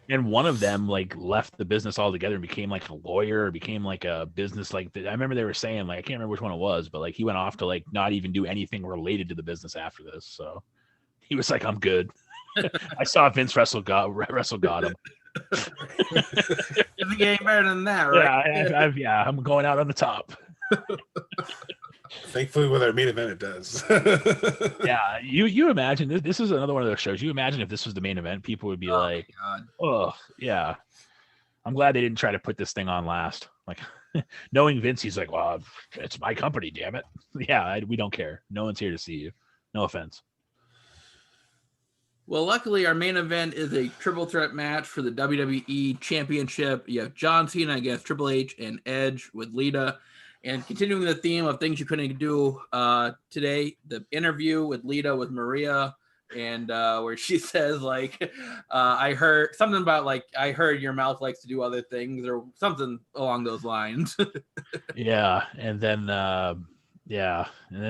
And one of them left the business altogether and became a lawyer, or became a business. I remember they were saying I can't remember which one it was, but he went off to not even do anything related to the business after this. So he was I'm good. I saw Vince wrestle God him.
It's getting better than that, right?
Yeah, I'm going out on the top.
Thankfully, with our main event, it does.
Yeah, you imagine this is another one of those shows. You imagine if this was the main event, people would be oh yeah. I'm glad they didn't try to put this thing on last. Knowing Vince, he's well, it's my company, damn it. Yeah, we don't care. No one's here to see you. No offense.
Well, luckily, our main event is a triple threat match for the WWE Championship. You have John Cena against Triple H and Edge with Lita. And continuing the theme of things you couldn't do today, the interview with Lita with Maria, and where she says, I heard something about, I heard your mouth likes to do other things, or something along those lines.
Yeah. And then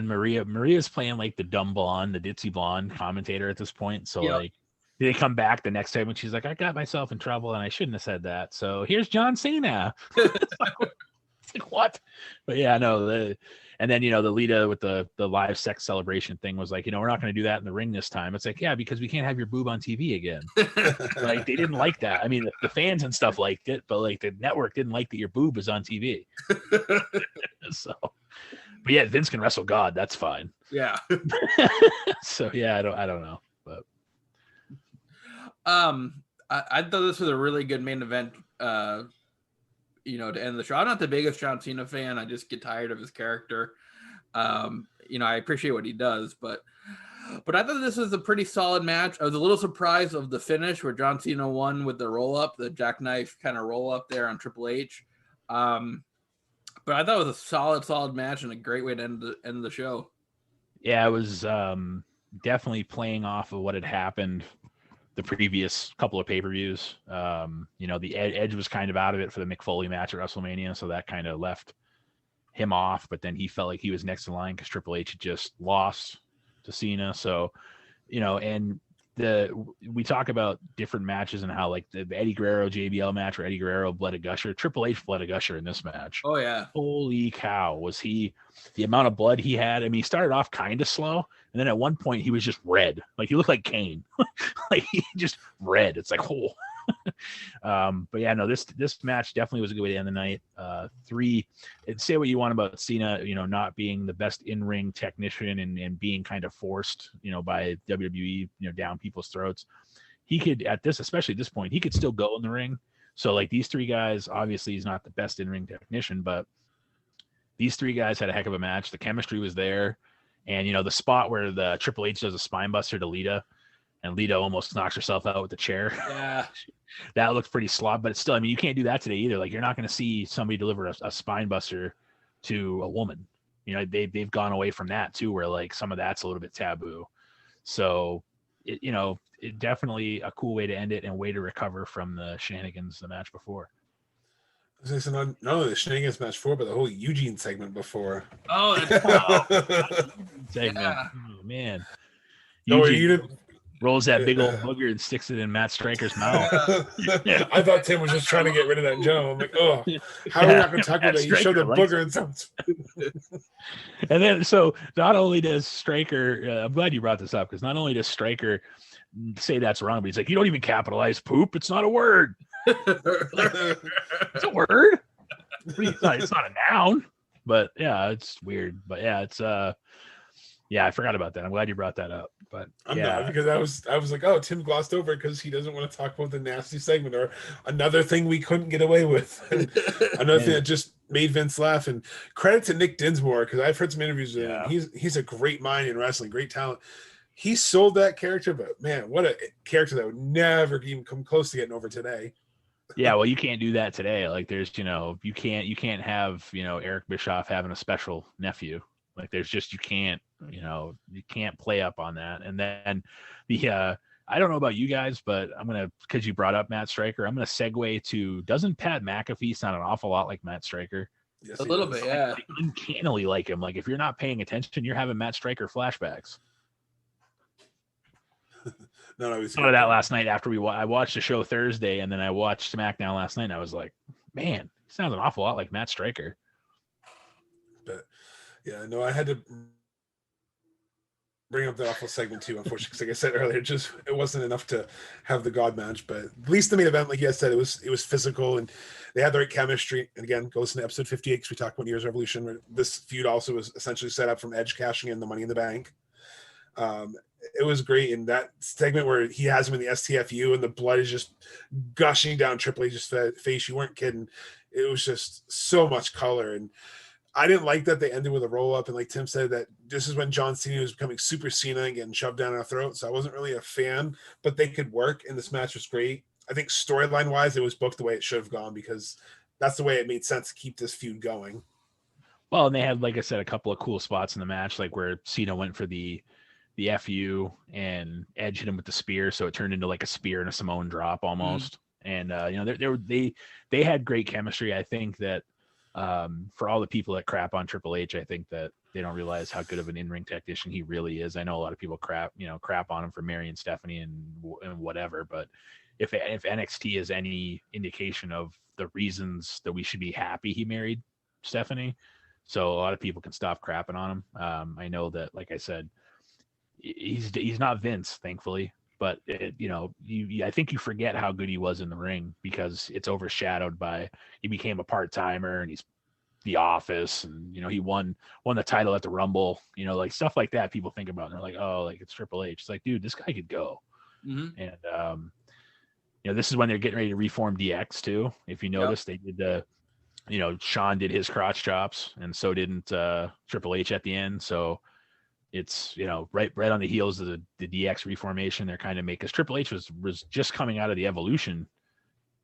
Maria's playing the dumb blonde, the ditzy blonde commentator at this point. So they come back the next time and she's I got myself in trouble and I shouldn't have said that. So here's John Cena. It's what? But yeah, no. And then the Lita with the live sex celebration thing was we're not going to do that in the ring this time. It's yeah, because we can't have your boob on TV again. They didn't like that. I mean, the fans and stuff liked it, but the network didn't like that your boob was on TV. So. But yeah, Vince can wrestle God. That's fine.
Yeah.
So yeah, I don't know, but
I thought this was a really good main event. You know, to end the show. I'm not the biggest John Cena fan. I just get tired of his character. You know, I appreciate what he does, but I thought this was a pretty solid match. I was a little surprised of the finish where John Cena won with the roll up, the jackknife kind of roll up there on Triple H. But I thought it was a solid match and a great way to end the show.
Yeah, it was definitely playing off of what had happened the previous couple of pay-per-views. You know, the Edge was kind of out of it for the Mick Foley match at WrestleMania, so that kind of left him off. But then he felt like he was next in line because Triple H had just lost to Cena. So, you know, and we talk about different matches and how like the Eddie Guerrero JBL match where Eddie Guerrero bled a gusher. Triple H bled a gusher in this match.
Oh yeah.
Holy cow. Was the amount of blood he had? I mean, he started off kind of slow, and then at one point he was just red. Like he looked like Kane. Like he just red. It's like, oh. But yeah, no, this match definitely was a good way to end the night. Say what you want about Cena, you know, not being the best in-ring technician and being kind of forced, you know, by WWE, you know, down people's throats. He could especially at this point, he could still go in the ring. So like these three guys, obviously he's not the best in-ring technician, but these three guys had a heck of a match. The chemistry was there. And, you know, the spot where the Triple H does a spine buster to Lita, and Lita almost knocks herself out with the chair.
Yeah.
That looks pretty slop, but still, I mean, you can't do that today either. Like, you're not going to see somebody deliver a spine buster to a woman. You know, they've gone away from that too, where like some of that's a little bit taboo. So, it definitely a cool way to end it and way to recover from the shenanigans the match before.
So not only the shenanigans match before, but the whole Eugene segment before.
Oh, that's
Segment.
Yeah.
Oh, man.
No,
Eugene
you didn't.
rolls that big old booger and sticks it in Matt Striker's mouth.
I thought Tim was just trying to get rid of that Joe. I'm like, oh, how are we not going to talk about that? You showed the booger and something.
And then, so not only does Striker, I'm glad you brought this up, because not only does Striker say that's wrong, but he's like, you don't even capitalize poop. It's not a word. It's a word. It's not a noun. But yeah, it's weird. But yeah, it's yeah, I forgot about that. I'm glad you brought that up. But
I'm not, because I was like, oh, Tim glossed over because he doesn't want to talk about the nasty segment or another thing we couldn't get away with. Another thing that just made Vince laugh. And credit to Nick Dinsmore, because I've heard some interviews with him. He's a great mind in wrestling, great talent. He sold that character, but man, what a character that would never even come close to getting over today.
Yeah, well, you can't do that today. Like, there's, you can't have, Eric Bischoff having a special nephew. Like, there's just, you can't play up on that. And then I don't know about you guys, but because you brought up Matt Striker, I'm going to segue to, doesn't Pat McAfee sound an awful lot like Matt Striker?
Yes,
a little bit, yeah.
Like, uncannily like him. Like, if you're not paying attention, you're having Matt Striker flashbacks.
No, I was
thought of that last night after I watched the show Thursday, and then I watched SmackDown last night, and I was like, man, he sounds an awful lot like Matt Striker.
But yeah, no, I had to bring up that awful segment too, unfortunately, because like I said earlier, it wasn't enough to have the God match. But at least the main event, like you said, it was physical and they had the right chemistry. And again, goes into episode 58 because we talked about New Year's Revolution, where this feud also was essentially set up from Edge cashing in the Money in the Bank. It was great in that segment where he has him in the STFU and the blood is just gushing down Triple H's face. You weren't kidding. It was just so much color. And I didn't like that they ended with a roll up. And like Tim said, that this is when John Cena was becoming Super Cena and getting shoved down our throat. So I wasn't really a fan, but they could work. And this match was great. I think storyline wise, it was booked the way it should have gone, because that's the way it made sense to keep this feud going.
Well, and they had, like I said, a couple of cool spots in the match, like where Cena went for the FU and Edge hit him with the spear, so it turned into like a spear and a Samoan drop almost. And they had great chemistry. I think that for all the people that crap on Triple H, I think that they don't realize how good of an in-ring technician he really is. I know a lot of people crap on him for marrying Stephanie and whatever, but if NXT is any indication of the reasons that we should be happy he married Stephanie, so a lot of people can stop crapping on him. I know that, like I said, he's not Vince, thankfully, but I think you forget how good he was in the ring because it's overshadowed by he became a part-timer and he's The Office, and he won the title at the Rumble, like stuff like that. People think about, and they're like, oh, like it's Triple H. It's like, dude, this guy could go.
Mm-hmm.
And this is when they're getting ready to reform DX too. If you notice, they did the, Shawn did his crotch chops, and so didn't Triple H at the end. So it's right on the heels of the DX reformation. They're kind of because Triple H was just coming out of the Evolution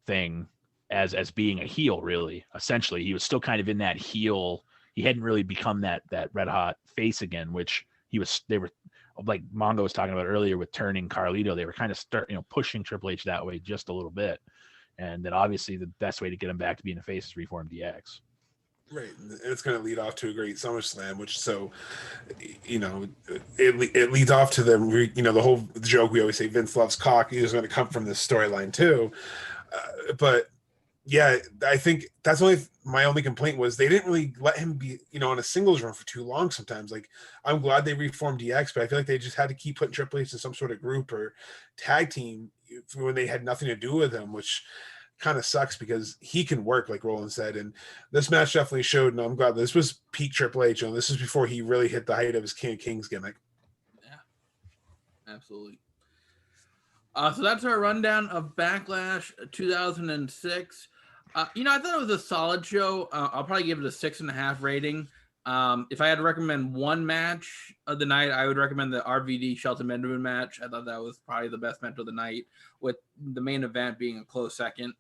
thing as being a heel, really. Essentially, he was still kind of in that heel. He hadn't really become that red hot face again, which they were, like Mongo was talking about earlier with turning Carlito. They were kind of pushing Triple H that way just a little bit. And then obviously the best way to get him back to being a face is reform DX.
Right, and it's going to lead off to a great SummerSlam, which it leads off to the whole joke we always say Vince loves cock is going to come from this storyline too, but yeah, I think that's my only complaint was they didn't really let him be on a singles run for too long. Sometimes, like, I'm glad they reformed DX, but I feel like they just had to keep putting Triple H in some sort of group or tag team when they had nothing to do with him, which kind of sucks because he can work, like Roland said. And this match definitely showed, and I'm glad this was peak Triple H. This is before he really hit the height of his King of Kings gimmick.
Yeah, absolutely. So that's our rundown of Backlash 2006. I thought it was a solid show. I'll probably give it a 6.5 rating. If I had to recommend one match of the night, I would recommend the RVD Shelton Benjamin match. I thought that was probably the best match of the night, with the main event being a close second.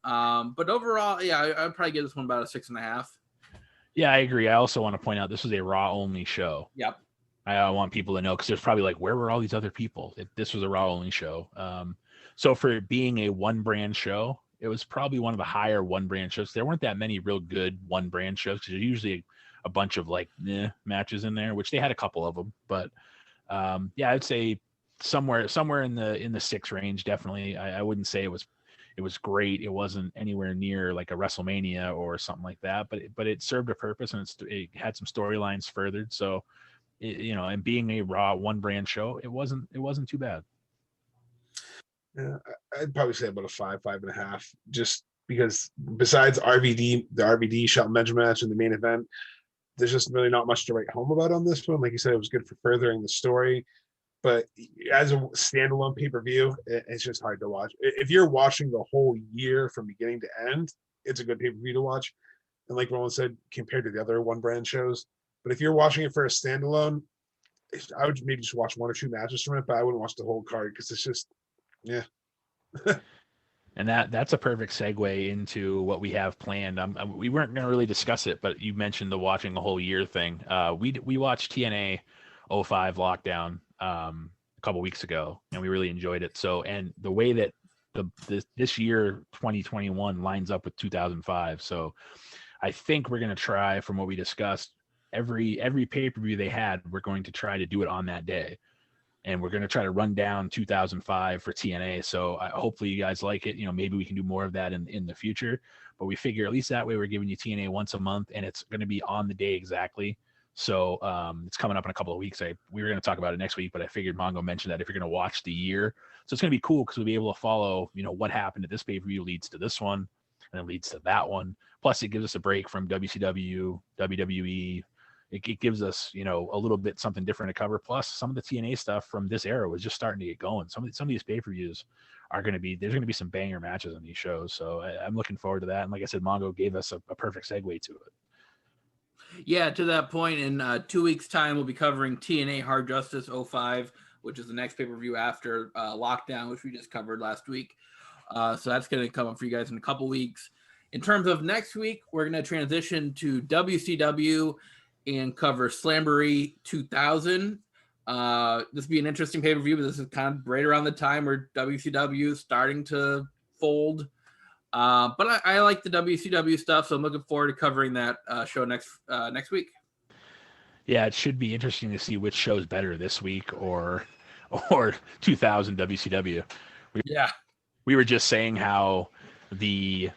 But overall, yeah, I'd probably give this one about a 6.5.
Yeah, I agree. I also want to point out this was a Raw only show.
Yep.
I want people to know, because there's probably like, where were all these other people? This was a Raw only show. So for being a one brand show, it was probably one of the higher one brand shows. There weren't that many real good one brand shows, because there's usually a bunch of like matches in there, which they had a couple of them. But yeah, I'd say somewhere in the 6 range. Definitely. I wouldn't say it was great. It wasn't anywhere near like a WrestleMania or something like that, but it served a purpose, and it had some storylines furthered. So and being a Raw one brand show, it wasn't too bad.
Yeah, I'd probably say about a 5.5, just because besides the RVD Shelton Benjamin match and the main event, there's just really not much to write home about on this one. Like you said, it was good for furthering the story, but as a standalone pay-per-view, it's just hard to watch. If you're watching the whole year from beginning to end, it's a good pay-per-view to watch. And like Roland said, compared to the other one brand shows, but if you're watching it for a standalone, I would maybe just watch 1 or 2 matches from it, but I wouldn't watch the whole card, because it's just, yeah.
And that's a perfect segue into what we have planned. We weren't going to really discuss it, but you mentioned the watching the whole year thing. We watched TNA 05 Lockdown a couple weeks ago, and we really enjoyed it. So, and the way that this year 2021 lines up with 2005, so I think we're going to try, from what we discussed, every pay-per-view they had, we're going to try to do it on that day. And we're going to try to run down 2005 for TNA. So hopefully you guys like it. Maybe we can do more of that in the future, but we figure at least that way we're giving you TNA once a month, and it's going to be on the day exactly. So it's coming up in a couple of weeks. We were going to talk about it next week, but I figured Mongo mentioned that if you're going to watch the year, so it's going to be cool, because we'll be able to follow, what happened at this pay-per-view leads to this one, and then leads to that one. Plus it gives us a break from WCW, WWE. It gives us, a little bit something different to cover. Plus, some of the TNA stuff from this era was just starting to get going. Some of these pay-per-views there's going to be some banger matches on these shows. So I'm looking forward to that. And like I said, Mongo gave us a perfect segue to it.
Yeah, to that point, in 2 weeks' time, we'll be covering TNA Hard Justice 05, which is the next pay-per-view after Lockdown, which we just covered last week. So that's going to come up for you guys in a couple weeks. In terms of next week, we're going to transition to WCW and cover Slamboree 2000. This will be an interesting pay-per-view, but this is kind of right around the time where WCW is starting to fold. But I like the WCW stuff, so I'm looking forward to covering that show next week.
Yeah, it should be interesting to see which show's better this week or 2000 WCW. We were just saying how the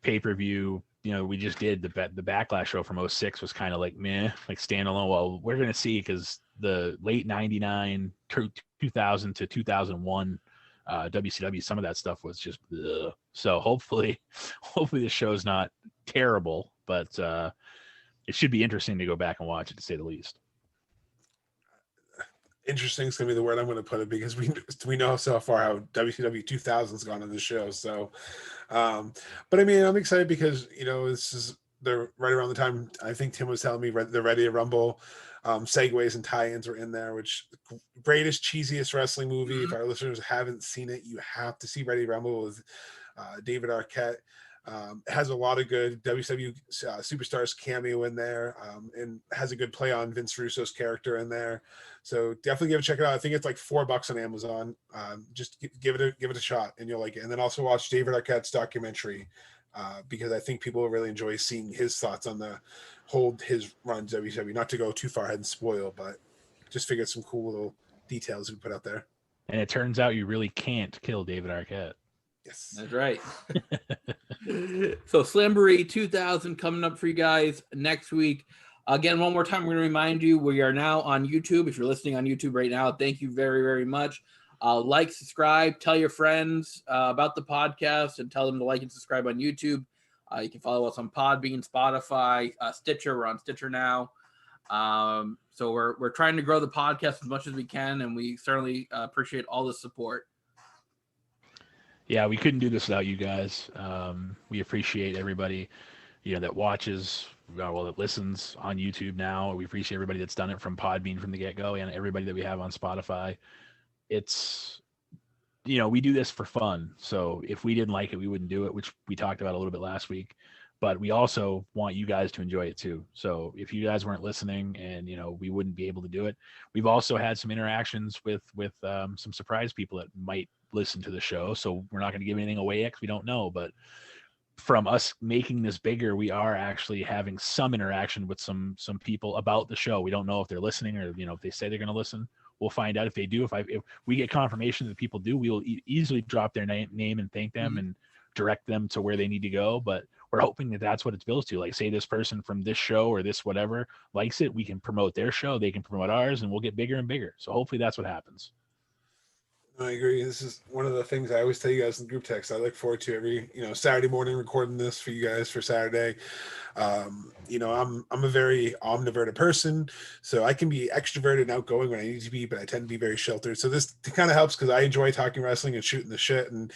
pay-per-view, we just did the Backlash show from 06 was kind of like meh, like standalone. Well, we're going to see, because the late 99, 2000 to 2001 WCW, some of that stuff was just ugh. So hopefully the show's not terrible, but it should be interesting to go back and watch it, to say the least.
Interesting is going to be the word I'm going to put it, because we know so far how WCW 2000's gone on the show. So, but I mean, I'm excited because, they're right around the time I think Tim was telling me the Ready to Rumble segues and tie-ins were in there, which greatest, cheesiest wrestling movie. If our listeners haven't seen it, you have to see Ready to Rumble with David Arquette. It has a lot of good WCW superstars cameo in there, and has a good play on Vince Russo's character in there. So definitely check it out. I think it's like $4 on Amazon. Just give it a shot and you'll like it. And then also watch David Arquette's documentary, because I think people will really enjoy seeing his thoughts on his run to WCW. Not to go too far ahead and spoil, but just figured some cool little details we put out there.
And it turns out you really can't kill David Arquette.
Yes,
that's right. So Slamboree 2000 coming up for you guys next week. Again, one more time, we're going to remind you, we are now on YouTube. If you're listening on YouTube right now, thank you very, very much. Like, subscribe, tell your friends about the podcast, and tell them to like and subscribe on YouTube. You can follow us on Podbean, Spotify, Stitcher. We're on Stitcher now. So we're trying to grow the podcast as much as we can, and we certainly appreciate all the support.
Yeah, we couldn't do this without you guys. We appreciate everybody, that watches, that listens on YouTube now. We appreciate everybody that's done it from Podbean from the get-go, and everybody that we have on Spotify. It's, we do this for fun. So if we didn't like it, we wouldn't do it, which we talked about a little bit last week. But we also want you guys to enjoy it too. So if you guys weren't listening, and we wouldn't be able to do it. We've also had some interactions with some surprise people that might listen to the show. So we're not going to give anything away because we don't know. But from us making this bigger, we are actually having some interaction with some people about the show. We don't know if they're listening or if they say they're going to listen. We'll find out if they do. If we get confirmation that people do, we will easily drop their name and thank them and direct them to where they need to go. But we're hoping that that's what it's built to. Like, say this person from this show or this whatever likes it, we can promote their show, they can promote ours, and we'll get bigger and bigger. So hopefully that's what happens.
I agree. This is one of the things I always tell you guys in the group text. I look forward to every, Saturday morning recording this for you guys for Saturday. I'm a very omniverted person, so I can be extroverted and outgoing when I need to be, but I tend to be very sheltered. So this kind of helps because I enjoy talking wrestling and shooting the shit, and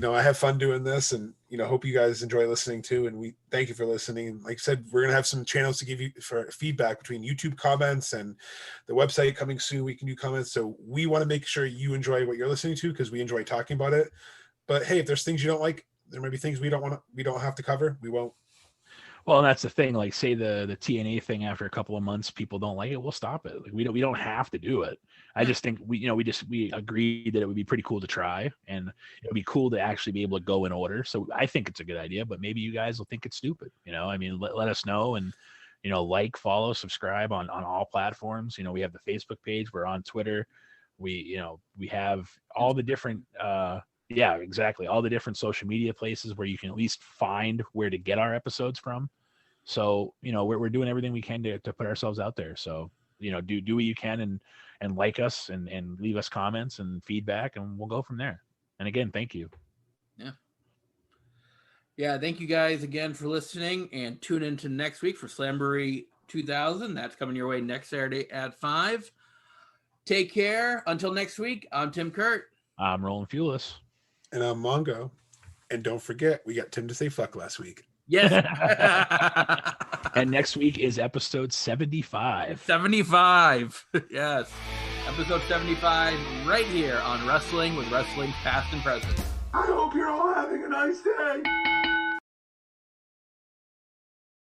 I have fun doing this, and hope you guys enjoy listening too. And we thank you for listening. Like I said, we're gonna have some channels to give you for feedback between YouTube comments and the website coming soon. We can do comments, so we want to make sure you enjoy what you're listening to because we enjoy talking about it. But hey, if there's things you don't like, there may be things we don't have to cover. We won't.
Well, and that's the thing. Like, say the TNA thing, after a couple of months, people don't like it, we'll stop it. Like, we don't have to do it. I just think we agreed that it would be pretty cool to try, and it would be cool to actually be able to go in order. So I think it's a good idea, but maybe you guys will think it's stupid. I mean, let us know, and like, follow, subscribe on all platforms. We have the Facebook page. We're on Twitter. We have all the different yeah, exactly. All the different social media places where you can at least find where to get our episodes from. So, we're doing everything we can to put ourselves out there. So, do what you can and like us and leave us comments and feedback, and we'll go from there. And again, thank you.
Yeah. Thank you guys again for listening, and tune into next week for Slamboree 2000. That's coming your way next Saturday at 5. Take care. Until next week, I'm Tim Kurt.
I'm Roland Fulis.
And I'm Mongo. And don't forget, we got Tim to say fuck last week.
Yes.
And next week is episode 75.
75. Yes. Episode 75 right here on Wrestling with Wrestling Past and Present.
I hope you're all having a nice day.